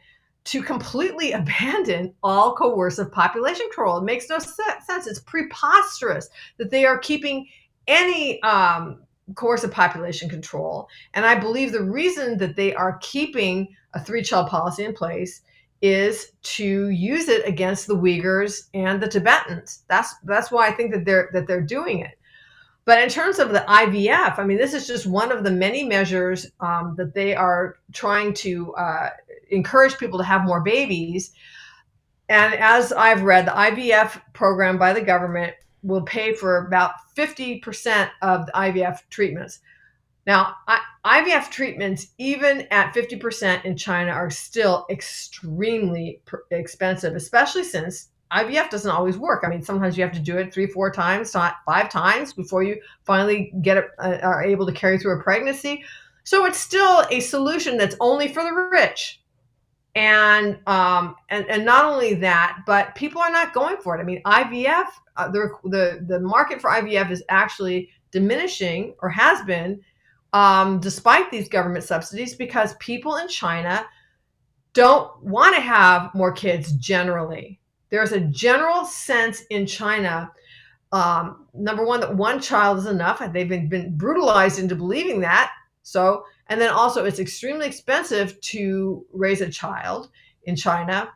[SPEAKER 4] to completely abandon all coercive population control. It makes no sense. It's preposterous that they are keeping any coercive population control. And I believe the reason that they are keeping a 3-child policy in place is to use it against the Uyghurs and the Tibetans. That's why I think that they're doing it. But in terms of the IVF, I mean, this is just one of the many measures that they are trying to encourage people to have more babies. And as I've read, the IVF program by the government will pay for about 50% of the IVF treatments. Now, IVF treatments, even at 50% in China, are still extremely expensive, especially since IVF doesn't always work. I mean, sometimes you have to do it 3-4 times, 5 times before you finally are able to carry through a pregnancy. So it's still a solution that's only for the rich. And not only that, but people are not going for it. I mean, IVF, the market for IVF is actually diminishing, or has been, despite these government subsidies, because people in China don't want to have more kids generally. There's a general sense in China, number one, that one child is enough. They've been brutalized into believing that. So, and then also it's extremely expensive to raise a child in China.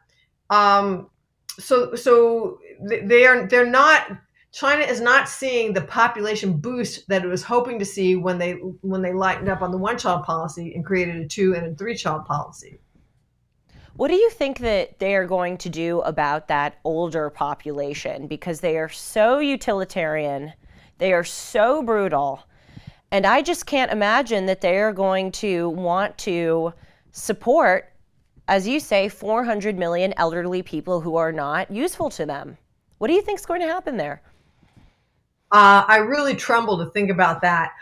[SPEAKER 4] So they're not. China is not seeing the population boost that it was hoping to see when they lightened up on the one-child policy and created a 2 and a 3-child policy.
[SPEAKER 1] What do you think that they are going to do about that older population? Because they are so utilitarian, they are so brutal, and I just can't imagine that they are going to want to support, as you say, 400 million elderly people who are not useful to them. What do you think is going to happen there?
[SPEAKER 4] I really tremble to think about that.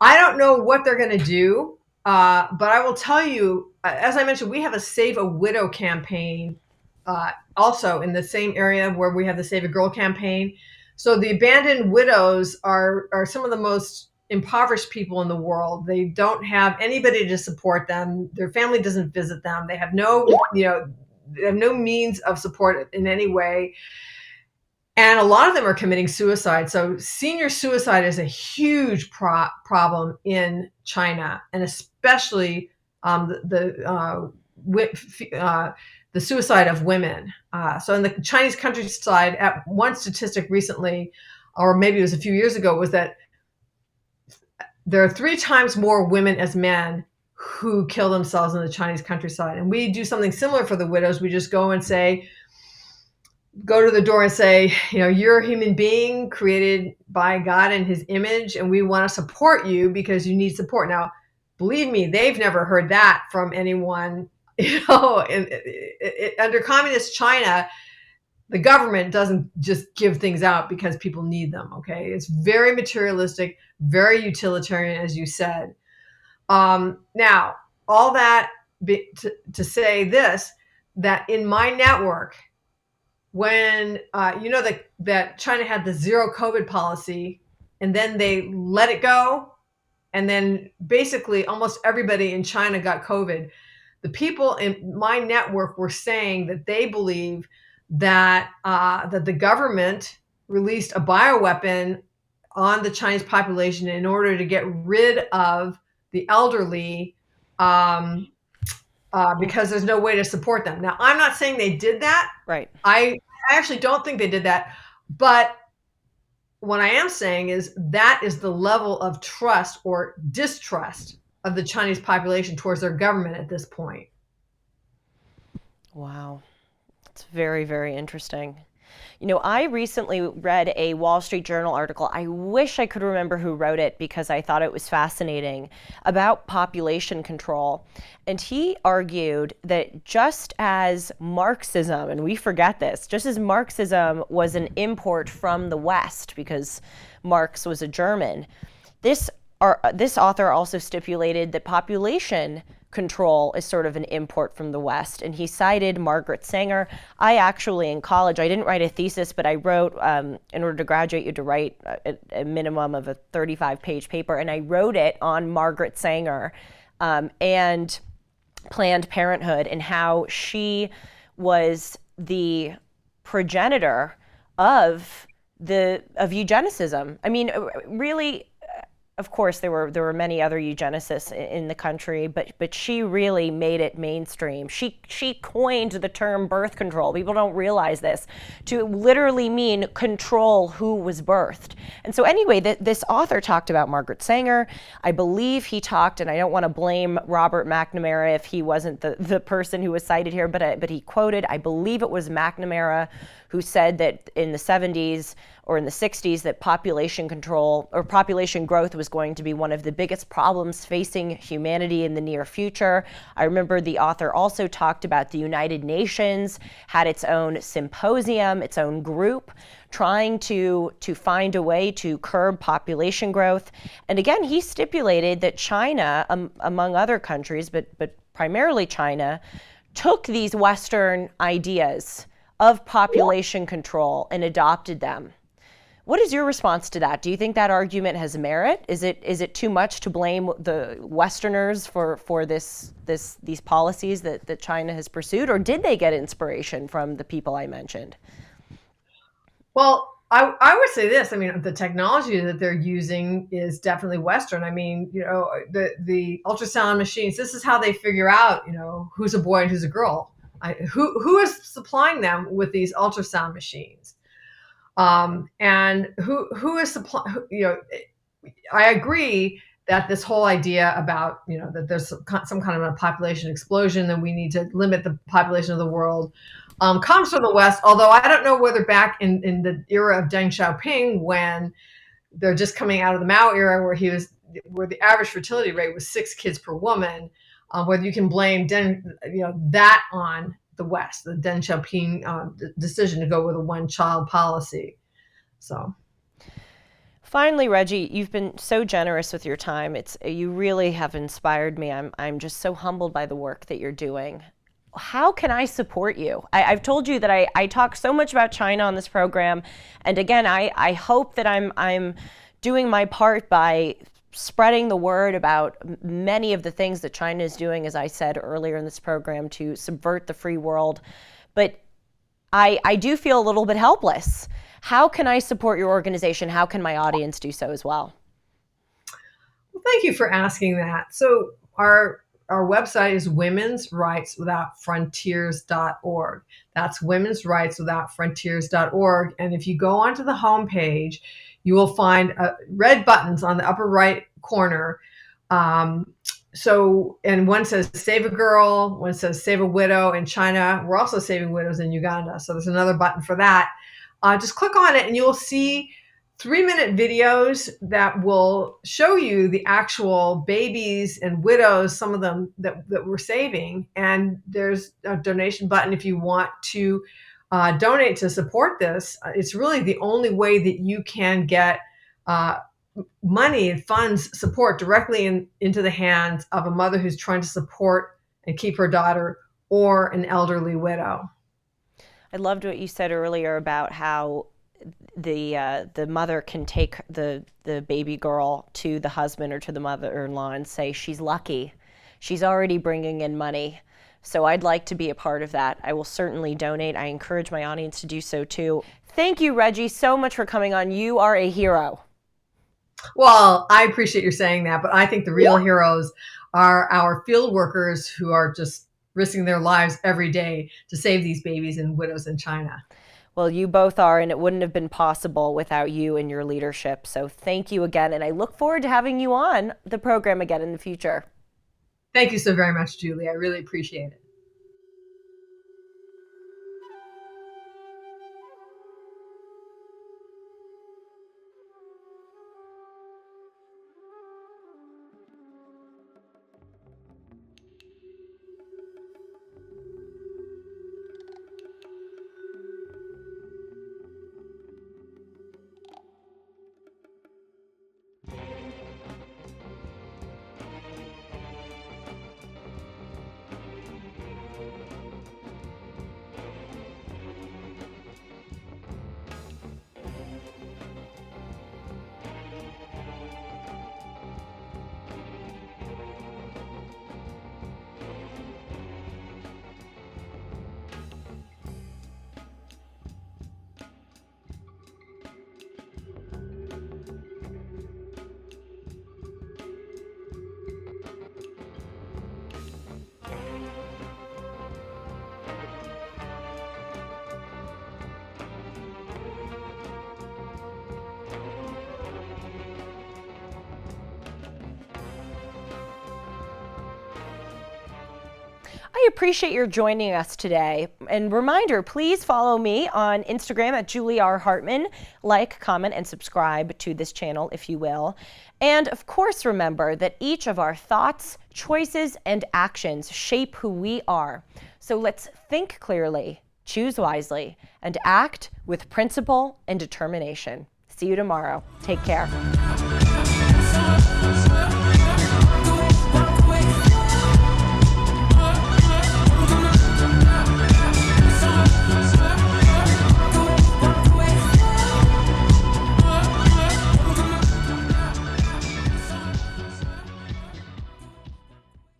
[SPEAKER 4] I don't know what they're going to do, but I will tell you, as I mentioned, we have a Save a Widow campaign also in the same area where we have the Save a Girl campaign. So the abandoned widows are some of the most impoverished people in the world. They don't have anybody to support them. Their family doesn't visit them. They have no means of support in any way. And a lot of them are committing suicide. So senior suicide is a huge problem in China, and especially the suicide of women. So in the Chinese countryside, at one statistic recently, or maybe it was a few years ago, was that there are 3 times more women as men who kill themselves in the Chinese countryside. And we do something similar for the widows. We just go to the door and say, you're a human being created by God in his image, and we want to support you because you need support. Now, believe me, they've never heard that from anyone. Under communist China, the government doesn't just give things out because people need them, okay? It's very materialistic, very utilitarian, as you said. Now, all that to say this, that in my network, when that China had the zero COVID policy, and then they let it go, and then basically almost everybody in China got COVID. The people in my network were saying that they believe that that the government released a bioweapon on the Chinese population in order to get rid of the elderly, because there's no way to support them. Now, I'm not saying they did that.
[SPEAKER 1] Right.
[SPEAKER 4] I actually don't think they did that. But what I am saying is that is the level of trust or distrust of the Chinese population towards their government at this point.
[SPEAKER 1] Wow. It's very, very interesting. I recently read a Wall Street Journal article. I wish I could remember who wrote it because I thought it was fascinating, about population control. And he argued that just as Marxism, and we forget this, just as Marxism was an import from the West because Marx was a German, this author also stipulated that population control is sort of an import from the West. And he cited Margaret Sanger. I actually, in college, I didn't write a thesis, but I wrote, in order to graduate, you had to write a minimum of a 35-page paper. And I wrote it on Margaret Sanger and Planned Parenthood, and how she was the progenitor of eugenicism. I mean, really, of course, there were many other eugenicists in the country, but she really made it mainstream. She coined the term birth control. People don't realize this, to literally mean control who was birthed. And so anyway, this author talked about Margaret Sanger. I believe he talked, and I don't want to blame Robert McNamara if he wasn't the person who was cited here, but he quoted, I believe it was McNamara, who said that in the 70s or in the 60s that population control or population growth was going to be one of the biggest problems facing humanity in the near future. I remember the author also talked about the United Nations had its own symposium, its own group, trying to find a way to curb population growth. And again, he stipulated that China, among other countries, but primarily China, took these Western ideas of population control and adopted them. What is your response to that? Do you think that argument has merit? Is it too much to blame the Westerners for these policies that China has pursued, or did they get inspiration from the people I mentioned?
[SPEAKER 4] Well, I would say this. I mean, the technology that they're using is definitely Western. I mean, the ultrasound machines. This is how they figure out, who's a boy and who's a girl. Who is supplying them with these ultrasound machines? And who is supplying? I agree that this whole idea about that there's some kind of a population explosion, and we need to limit the population of the world, comes from the West. Although I don't know whether back in the era of Deng Xiaoping, when they're just coming out of the Mao era, where the average fertility rate was 6 kids per woman, whether you can blame that on the West, the Deng Xiaoping decision to go with a one-child policy. So.
[SPEAKER 1] Finally, Reggie, you've been so generous with your time. You really have inspired me. I'm just so humbled by the work that you're doing. How can I support you? I've told you that I talk so much about China on this program, and again, I hope that I'm doing my part by spreading the word about many of the things that China is doing, as I said earlier in this program, to subvert the free world. But I do feel a little bit helpless. How can I support your organization? How can my audience do so as well?
[SPEAKER 4] Well, thank you for asking that. So our website is womensrightswithoutfrontiers.org. That's womensrightswithoutfrontiers.org. And if you go onto the homepage, you will find red buttons on the upper right corner. And one says Save a Girl, one says Save a Widow in China. We're also saving widows in Uganda. So there's another button for that. Just click on it and you'll see 3-minute videos that will show you the actual babies and widows, some of them that we're saving. And there's a donation button if you want to donate to support this. It's really the only way that you can get money and funds, support directly into the hands of a mother who's trying to support and keep her daughter, or an elderly widow.
[SPEAKER 1] I loved what you said earlier about how the mother can take the baby girl to the husband or to the mother-in-law and say, she's lucky. She's already bringing in money. So I'd like to be a part of that. I will certainly donate. I encourage my audience to do so too. Thank you, Reggie, so much for coming on. You are a hero.
[SPEAKER 4] Well, I appreciate you saying that, but I think the real heroes are our field workers who are just risking their lives every day to save these babies and widows in China.
[SPEAKER 1] Well, you both are, and it wouldn't have been possible without you and your leadership. So thank you again, and I look forward to having you on the program again in the future.
[SPEAKER 4] Thank you so very much, Julie. I really appreciate it.
[SPEAKER 1] I appreciate your joining us today. And reminder, please follow me on Instagram at Julie R. Hartman. Like, comment, and subscribe to this channel if you will. And of course, remember that each of our thoughts, choices, and actions shape who we are. So let's think clearly, choose wisely, and act with principle and determination. See you tomorrow. Take care.